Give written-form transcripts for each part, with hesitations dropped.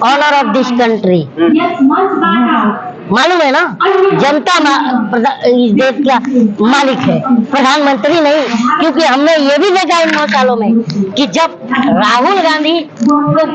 Honour of this country. मालूम है ना, जनता इस देश का मालिक है, प्रधानमंत्री नहीं। क्योंकि हमने ये भी देखा इन 9 सालों में कि जब राहुल गांधी को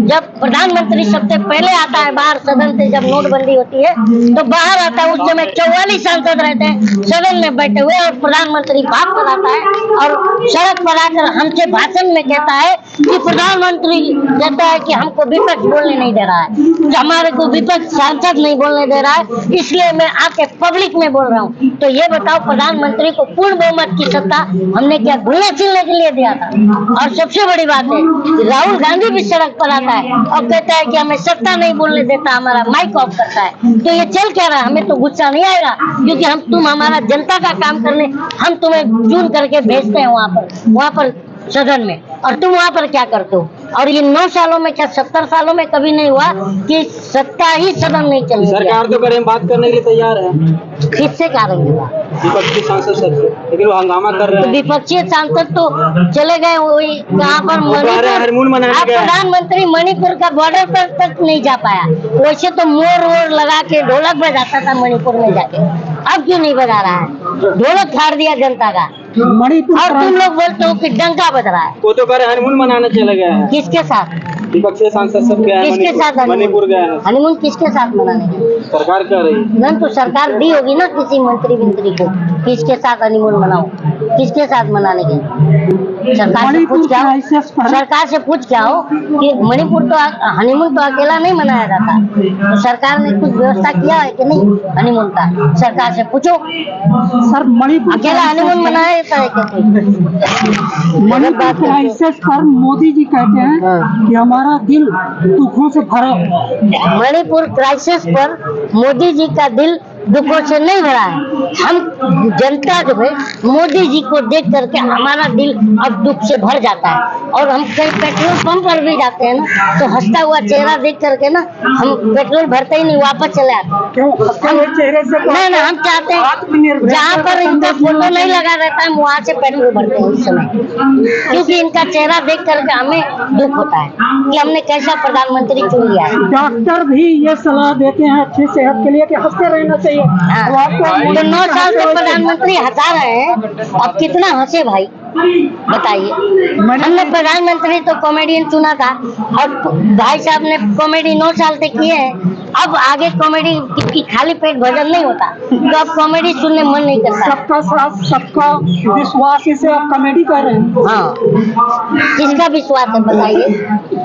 जब प्रधानमंत्री सबसे पहले आता है बाहर सदन से, जब नोटबंदी होती है तो बाहर आता है, उस समय 44 सांसद रहते हैं सदन में बैठे हुए, और प्रधानमंत्री बात कराता है और सड़क पर आकर हमसे भाषण में कहता है कि प्रधानमंत्री कहता है कि हमको विपक्ष बोलने नहीं दे रहा है, हमारे को विपक्ष सांसद नहीं बोलने दे रहा है, इसलिए मैं आके पब्लिक में बोल रहा हूँ। तो ये बताओ, प्रधानमंत्री को पूर्ण बहुमत की सत्ता हमने क्या घुलने छिलने के लिए दिया था? और सबसे बड़ी बात है, राहुल गांधी भी सड़क पर आता है और कहता है कि हमें सत्ता नहीं बोलने देता, हमारा माइक ऑफ करता है। तो ये चल क्या रहा है? हमें तो गुस्सा नहीं आएगा, क्योंकि तुम हमारा जनता का काम करने हम तुम्हें चुन करके भेजते हैं वहाँ पर सदन में, और तुम वहाँ पर क्या करते हो? और ये 9 सालों में क्या 70 सालों में कभी नहीं हुआ कि सत्ता ही सदन नहीं चली। सरकार तो करें बात करने के लिए तैयार है, किससे करेंगे? विपक्षी सांसद सब, लेकिन वो हंगामा कर रहे हैं। विपक्षी सांसद तो चले गए यहाँ पर मणिपुर। आप प्रधानमंत्री मणिपुर का बॉर्डर पर तक नहीं जा पाया। वैसे तो मोर वोर लगा के ढोलक बजाता था मणिपुर में जाके, अब क्यों नहीं बजा रहा है? ढोलक फाड़ दिया जनता का मणिपुर, और तुम लोग बोलते हो कि डंका बज रहा है। वो तो कह रहे हनीमून मनाने चले गए हैं। किसके साथ? विपक्षी सांसद सब गए हैं, किसके साथ मणिपुर गए हैं। हनीमून किसके साथ मनाने गए? सरकार कह रही है न, तो सरकार दी होगी ना किसी मंत्री को, किसके साथ हनीमून मनाओ, किसके साथ मनाने गए? सरकार से पूछ क्या हो, सरकार से पूछ क्या हो कि मणिपुर तो हनीमून तो अकेला नहीं मनाया जाता, तो सरकार ने कुछ व्यवस्था किया है कि नहीं हनीमून का? सरकार से पूछो। सर मणिपुर अकेला हनीमून मनाया जाता है क्या? मणिपुर क्राइसिस पर मोदी जी कहते हैं कि हमारा दिल दुखों से भरा। मणिपुर क्राइसिस पर मोदी जी का दिल दुखों से नहीं भरा है। हम जनता जो है मोदी जी को देख करके हमारा दिल अब दुख से भर जाता है, और हम कहीं पेट्रोल पंप पर भी जाते हैं ना, तो हंसता हुआ चेहरा देख करके ना हम पेट्रोल भरते ही नहीं, वापस चले आते हैं। चेहरे से नहीं, हम चाहते हैं जहाँ पर इनका फोटो नहीं लगा रहता है वहाँ से पेट्रोल भरते हैं उस समय, क्योंकि इनका चेहरा देख करके हमें दुख होता है कि हमने कैसा प्रधानमंत्री चुन लिया है। डॉक्टर भी ये सलाह देते हैं अच्छी सेहत के लिए कि हंसते रहना चाहिए। तो 9 साल से प्रधानमंत्री हंसा रहे हैं, अब कितना हंसे भाई बताइए? हमने प्रधानमंत्री तो कॉमेडियन चुना था, और भाई साहब ने कॉमेडी 9 साल से किए हैं। अब आगे कॉमेडी की खाली पेट भजन नहीं होता, तो अब कॉमेडी सुनने मन नहीं करता। सबका साथ सबका विश्वास, इसे आप कॉमेडी कर रहे हैं। हाँ, किसका विश्वास है बताइए?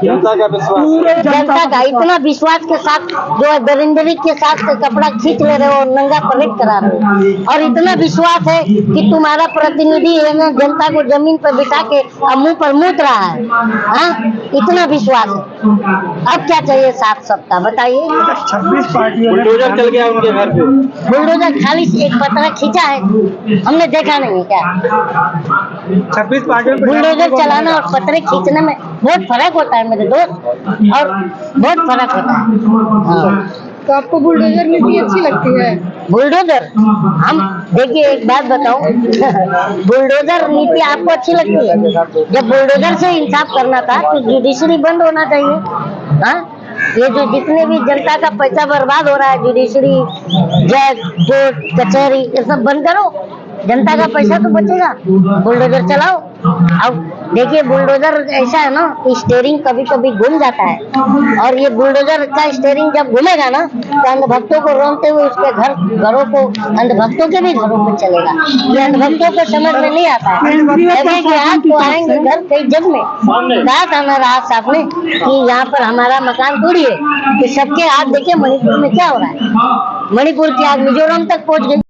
जनता का विश्वास, जनता का इतना विश्वास के साथ जो है दरिंदगी के साथ कपड़ा खींच ले रहे हो और नंगा परेड करा रहे हो, और इतना विश्वास है कि तुम्हारा प्रतिनिधि है ना जनता को जमीन पर बिठा के मुंह पर मूत रहा है। हाँ, इतना विश्वास है। अब क्या चाहिए साथ सबका बताइए? 26 पार्टियों बुलडोजर चल गया उनके घर पे। बुलडोजर खाली एक पतरा खींचा है, हमने देखा नहीं है क्या? 26 पार्टियों बुलडोजर चलाना और पतरे खींचने में बहुत फर्क होता है मेरे दोस्त, और बहुत फर्क होता है। हाँ। तो आपको बुलडोजर नीति अच्छी लगती है? बुलडोजर, हम देखिए एक बात बताऊं बुलडोजर नीति आपको अच्छी लगती है? जब बुलडोजर से इंसाफ करना था तो जुडिशरी बंद होना चाहिए। हाँ, ये जो जितने भी जनता का पैसा बर्बाद हो रहा है, जुडिशरी, जज, कोर्ट, कचहरी, ये सब बंद करो, जनता का पैसा तो बचेगा। बुलडोजर चलाओ। अब देखिए बुलडोजर ऐसा है ना, स्टीयरिंग कभी कभी घूम जाता है, और ये बुलडोजर का स्टीयरिंग जब घूमेगा ना तो अंधभक्तों को रोनते हुए उसके घरों को, अंधभक्तों के भी घरों में चलेगा। ये अंधभक्तों को समझ में नहीं आता है। कि आप तो आएंगे घर कई जग में कहा था ना राज साहब ने कि यहाँ पर हमारा मकान तोड़िए, तो सबके हाथ देखिए मणिपुर में क्या हो रहा है। मणिपुर की आग मिजोरम तक पहुँच गई।